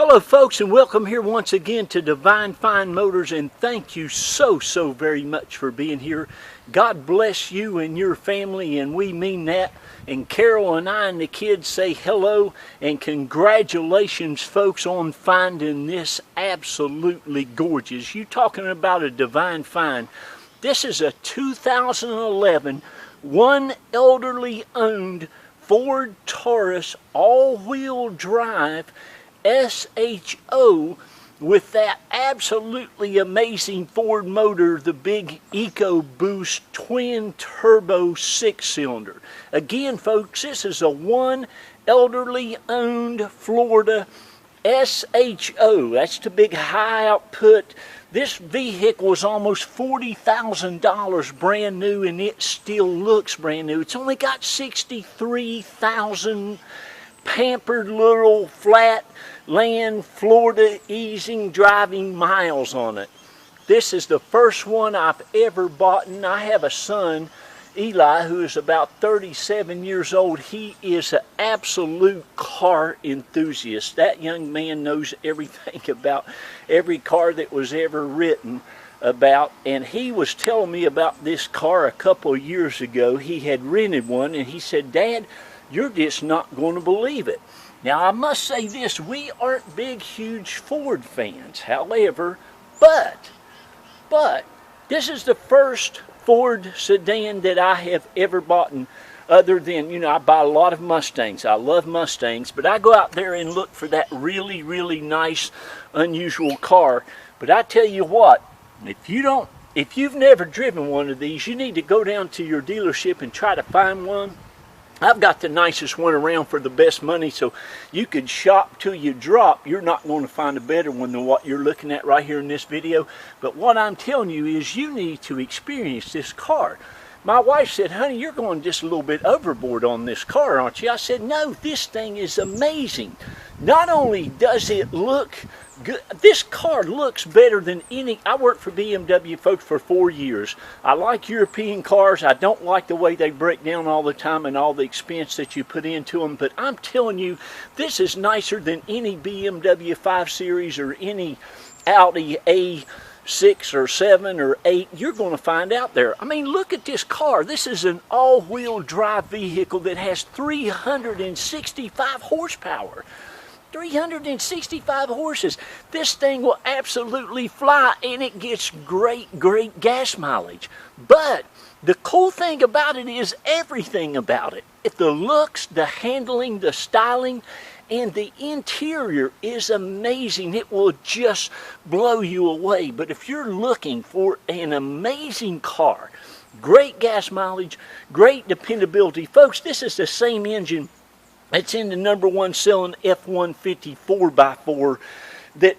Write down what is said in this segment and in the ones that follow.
Hello folks, and welcome here once again to Divine Fine Motors, and thank you so very much for being here. God bless you and your family, and we mean that. And Carol and I and the kids say hello and congratulations folks on finding this absolutely gorgeous. You talking about a divine find. This is a 2011 one elderly owned Ford Tarus all-wheel drive SHO with that absolutely amazing Ford motor, the big Ecoboost twin turbo 6-cylinder. Again folks, this is a one elderly owned Florida SHO. That's the big high output. This vehicle is almost $40,000 brand new, and it still looks brand new. It's only got 63,000 pampered little flat land Florida easing driving miles on it. This is the first one I've ever bought, and I have a son, Eli, who is about 37 years old. He is an absolute car enthusiast. That young man knows everything about every car that was ever written about, and he was telling me about this car a couple of years ago. He had rented one, and he said, "Dad, you're just not going to believe it." Now, I must say this, we aren't big, huge Ford fans. However, but this is the first Ford sedan that I have ever bought, other than, you know, I buy a lot of Mustangs. I love Mustangs, but I go out there and look for that really nice, unusual car. But I tell you what, if you've never driven one of these, you need to go down to your dealership and try to find one. I've got the nicest one around for the best money, so you could shop till you drop. You're not going to find a better one than what you're looking at right here in this video. But what I'm telling you is you need to experience this car. My wife said, "Honey, you're going just a little bit overboard on this car, aren't you?" I said, "No, this thing is amazing. Not only does it look good, this car looks better than any." I worked for BMW folks for 4 years. I like European cars. I don't like the way they break down all the time and all the expense that you put into them. But I'm telling you, this is nicer than any BMW 5 Series or any Audi A6 or 7 or 8 you're going to find out there. I mean, look at this car. This is an all-wheel drive vehicle that has 365 horsepower. 365 horses. This thing will absolutely fly, and it gets great gas mileage. But the cool thing about it is everything about it. The looks, the handling, the styling, and the interior is amazing. It will just blow you away. But if you're looking for an amazing car, great gas mileage, great dependability, folks, this is the same engine it's in the #1 selling F-150 4x4 that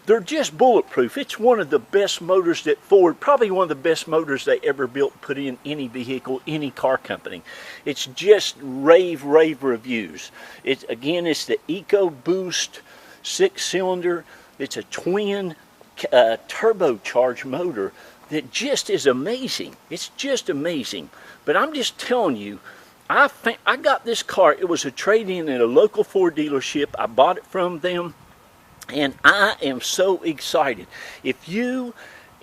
they're just bulletproof. It's one of the best motors that Ford, probably one of the best motors they ever built, put in any vehicle, any car company. It's just rave reviews. It's the Ecoboost 6-cylinder. It's a twin turbocharged motor that just is amazing. It's just amazing. But I'm just telling you, I got this car. It was a trade-in at a local Ford dealership. I bought it from them, and I am so excited. If you,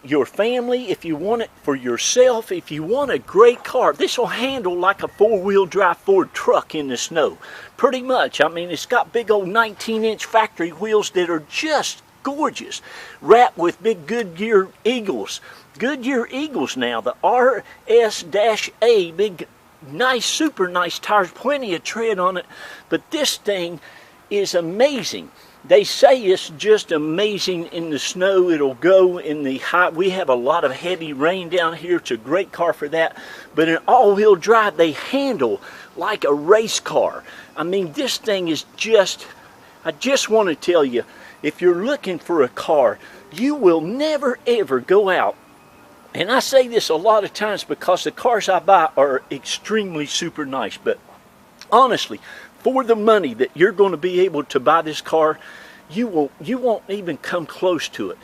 your family, if you want it for yourself, if you want a great car, this will handle like a 4-wheel drive Ford truck in the snow. Pretty much. I mean, it's got big old 19-inch factory wheels that are just gorgeous, wrapped with big Goodyear Eagles. Goodyear Eagles now, the RS-A, big nice, super nice tires, plenty of tread on it. But this thing is amazing. They say it's just amazing in the snow. It'll go in the high. We have a lot of heavy rain down here. It's a great car for that. But in all-wheel drive, they handle like a race car. I mean, this thing is just, I just want to tell you, if you're looking for a car, you will never ever go out. And I say this a lot of times because the cars I buy are extremely super nice. But honestly, for the money that you're going to be able to buy this car, you won't even come close to it.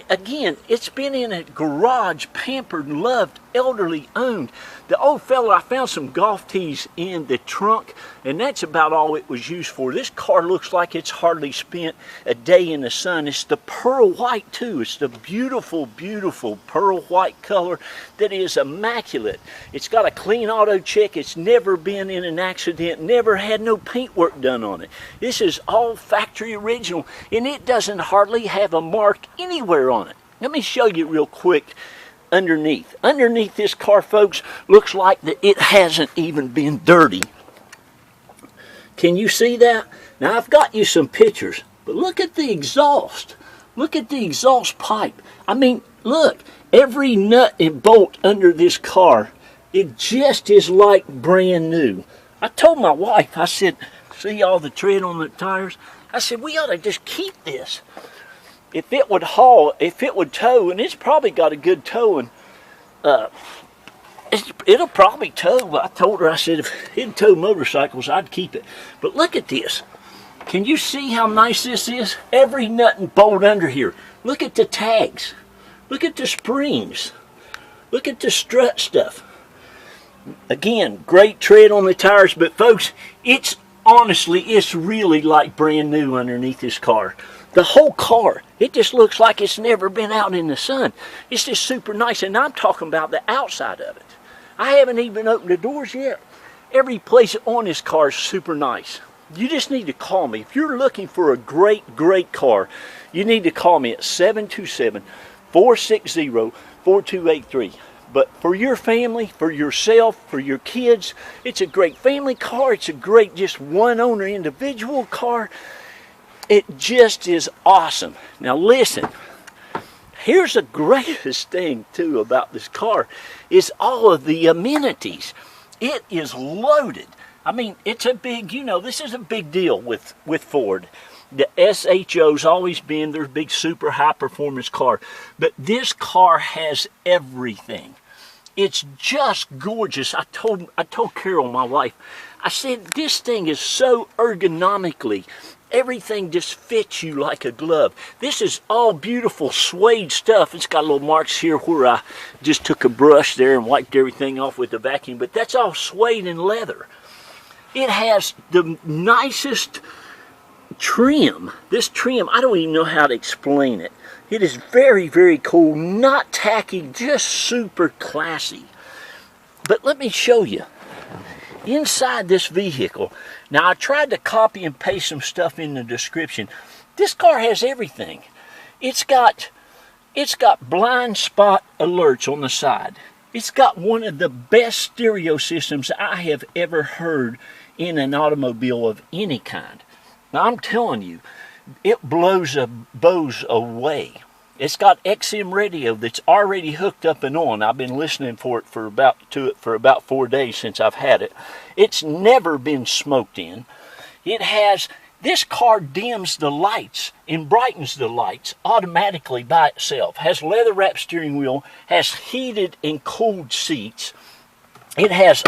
Again, it's been in a garage, pampered, loved, elderly owned. The old fella, I found some golf tees in the trunk, and that's about all it was used for. This car looks like it's hardly spent a day in the sun. It's the pearl white too. It's the beautiful, beautiful pearl white color that is immaculate. It's got a clean auto check. It's never been in an accident, never had no paint work done on it. This is all factory original, and it doesn't hardly have a mark anywhere on it. Let me show you real quick underneath. Underneath this car, folks, looks like that it hasn't even been dirty. Can you see that? Now, I've got you some pictures, but look at the exhaust. Look at the exhaust pipe. I mean, look, every nut and bolt under this car, it just is like brand new. I told my wife, I said, see all the tread on the tires? I said, we ought to just keep this. If it would haul, if it would tow, and it's probably got a good towing, it'll probably tow. I told her, I said, if it'd tow motorcycles, I'd keep it. But look at this. Can you see how nice this is? Every nut and bolt under here. Look at the tags. Look at the springs. Look at the strut stuff. Again, great tread on the tires, but folks, it's honestly, it's really like brand new underneath this car. The whole car, it just looks like it's never been out in the sun. It's just super nice, and I'm talking about the outside of it. I haven't even opened the doors yet. Every place on this car is super nice. You just need to call me. If you're looking for a great, great car, you need to call me at 727-460-4283. But for your family, for yourself, for your kids, it's a great family car. It's a great just one-owner individual car. It just is awesome. Now listen, here's the greatest thing too about this car is all of the amenities. It is loaded. I mean, it's a big, you know, this is a big deal with Ford. The SHO's always been their big super high performance car. But this car has everything. It's just gorgeous. I told Carol, my wife, I said, this thing is so ergonomically, everything just fits you like a glove. This is all beautiful suede stuff. It's got little marks here where I just took a brush there and wiped everything off with the vacuum, but that's all suede and leather. It has the nicest trim. This trim, I don't even know how to explain it. It is very, very cool, not tacky, just super classy. But let me show you. Inside this vehicle, now I tried to copy and paste some stuff in the description. This car has everything. It's got blind spot alerts on the side. It's got one of the best stereo systems I have ever heard in an automobile of any kind. Now I'm telling you, it blows a Bose away. It's got XM radio that's already hooked up and on. I've been listening to it for about 4 days since I've had it. It's never been smoked in. This car dims the lights and brightens the lights automatically by itself. Has leather wrapped steering wheel, has heated and cooled seats. It has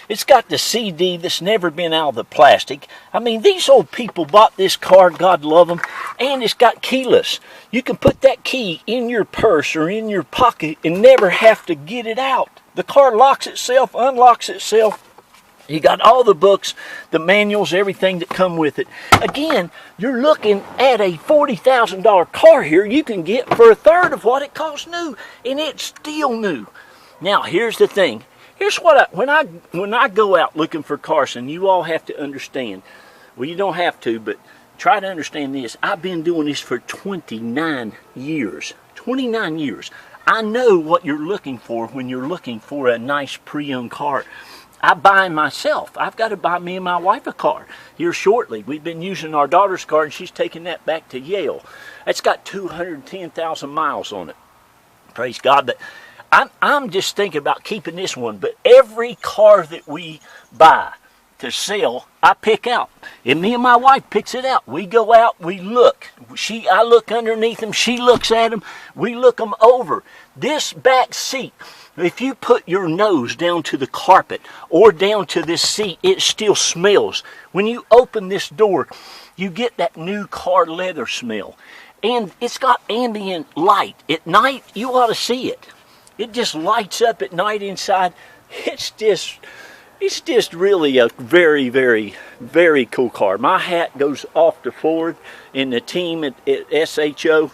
it's got the CD that's never been out of the plastic. I mean, these old people bought this car, God love them, and it's got keyless. You can put that key in your purse or in your pocket and never have to get it out. The car locks itself, unlocks itself. You got all the books, the manuals, everything that come with it. Again, you're looking at a $40,000 car here you can get for a third of what it costs new, and it's still new. Now, here's the thing. Here's what when I go out looking for cars, and you all have to understand. Well, you don't have to, but try to understand this. I've been doing this for 29 years. 29 years. I know what you're looking for when you're looking for a nice pre-owned car. I buy myself. I've got to buy me and my wife a car here shortly. We've been using our daughter's car, and she's taking that back to Yale. It's got 210,000 miles on it. Praise God. But I'm just thinking about keeping this one, but every car that we buy to sell, I pick out. And me and my wife picks it out. We go out, we look. I look underneath them, she looks at them, we look them over. This back seat If you put your nose down to the carpet or down to this seat, it still smells. When you open this door, you get that new car leather smell. And it's got ambient light. At night, you ought to see it. It just lights up at night inside. It's just really a very, very, very cool car. My hat goes off to Ford and the team at SHO.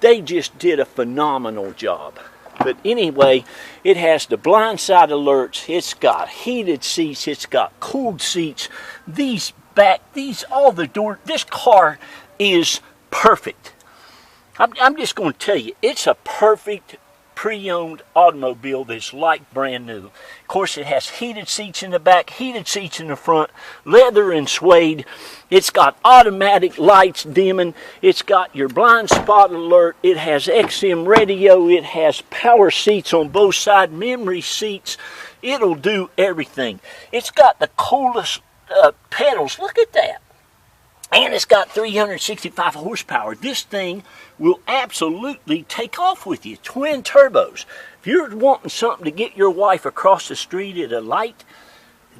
They just did a phenomenal job. But anyway, it has the blind side alerts. It's got heated seats. It's got cooled seats. All the doors. This car is perfect. I'm just going to tell you, it's a perfect pre-owned automobile that's like brand new. Of course, it has heated seats in the back, heated seats in the front, leather and suede. It's got automatic lights dimming. It's got your blind spot alert. It has XM radio. It has power seats on both sides, memory seats. It'll do everything. It's got the coolest pedals. Look at that. And it's got 365 horsepower. This thing will absolutely take off with you. Twin turbos. If you're wanting something to get your wife across the street at a light,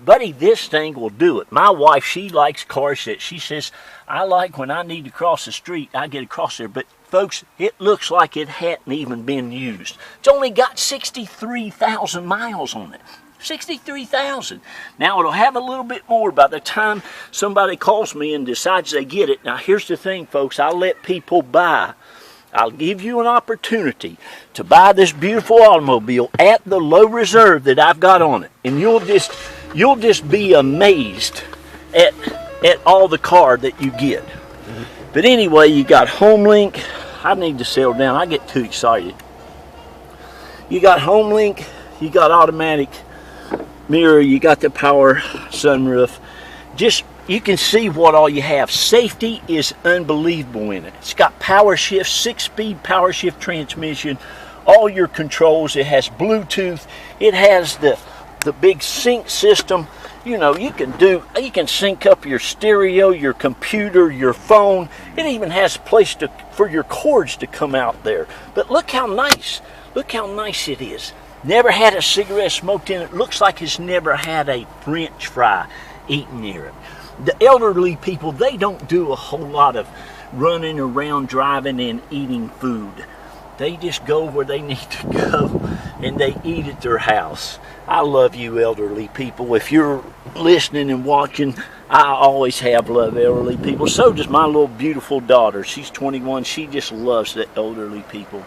buddy, this thing will do it. My wife, she likes cars that she says, I like when I need to cross the street, I get across there. But folks, it looks like it hadn't even been used. It's only got 63,000 miles on it. 63,000. Now it'll have a little bit more by the time somebody calls me and decides they get it. Now here's the thing, folks. I'll let people buy. I'll give you an opportunity to buy this beautiful automobile at the low reserve that I've got on it, and you'll just be amazed at all the car that you get. But anyway, you got HomeLink. I need to settle down. I get too excited. You got HomeLink. You got automatic mirror, you got the power sunroof. Just, you can see what all you have. Safety is unbelievable in it. It's got power shift, 6-speed power shift transmission, all your controls. It has Bluetooth. It has the big sync system. You know, you can sync up your stereo, your computer, your phone. It even has a place for your cords to come out there. But look how nice it is. Never had a cigarette smoked in it. Looks like it's never had a French fry eaten near it. The elderly people, they don't do a whole lot of running around, driving, and eating food. They just go where they need to go, and they eat at their house. I love you elderly people. If you're listening and watching, I always have loved elderly people. So does my little beautiful daughter. She's 21. She just loves the elderly people.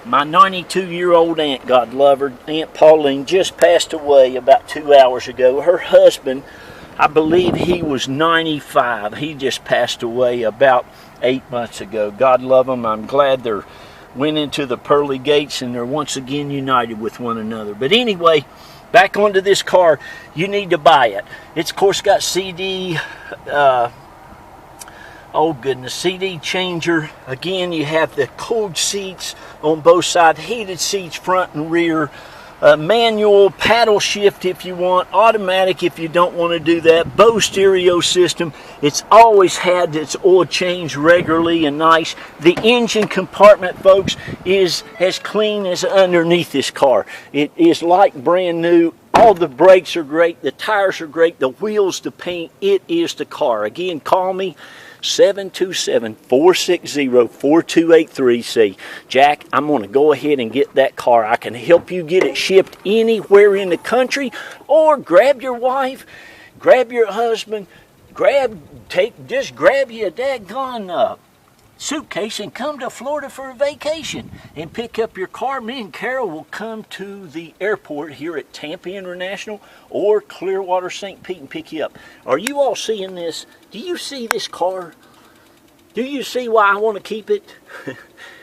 My 92-year-old aunt, God love her, Aunt Pauline, just passed away about 2 hours ago. Her husband, I believe he was 95. He just passed away about 8 months ago. God love them. I'm glad they went into the pearly gates and they're once again united with one another. But anyway, back onto this car, you need to buy it. It's, of course, got CD, CD changer. Again, you have the cooled seats on both sides, heated seats front and rear, manual, paddle shift if you want, automatic if you don't want to do that, Bose stereo system. It's always had its oil change regularly and nice. The engine compartment, folks, is as clean as underneath this car. It is like brand new. All the brakes are great, the tires are great, the wheels, the paint, it is the car. Again, call me. 727-460-4283. Say, Jack, I'm going to go ahead and get that car. I can help you get it shipped anywhere in the country, or grab your wife, grab your husband, just grab you a daggone suitcase and come to Florida for a vacation and pick up your car. Me and Carol will come to the airport here at Tampa International or Clearwater St. Pete and pick you up. Are you all seeing this? Do you see this car? Do you see why I want to keep it?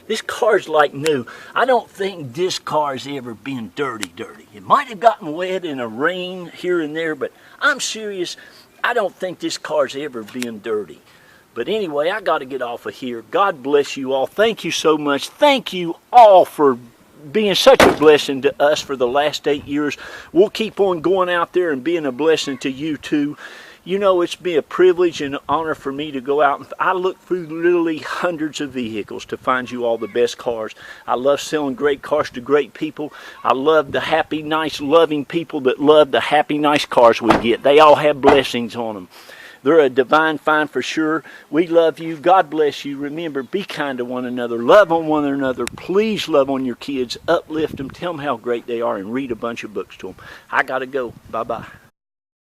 This car's like new. I don't think this car's ever been dirty. It might have gotten wet in a rain here and there, but I'm serious. I don't think this car's ever been dirty. But anyway, I got to get off of here. God bless you all. Thank you so much. Thank you all for being such a blessing to us for the last 8 years. We'll keep on going out there and being a blessing to you too. You know, it's been a privilege and an honor for me to go out and I look through literally hundreds of vehicles to find you all the best cars. I love selling great cars to great people. I love the happy, nice, loving people that love the happy, nice cars we get. They all have blessings on them. They're a divine find for sure. We love you. God bless you. Remember, be kind to one another. Love on one another. Please love on your kids. Uplift them. Tell them how great they are and read a bunch of books to them. I got to go. Bye-bye.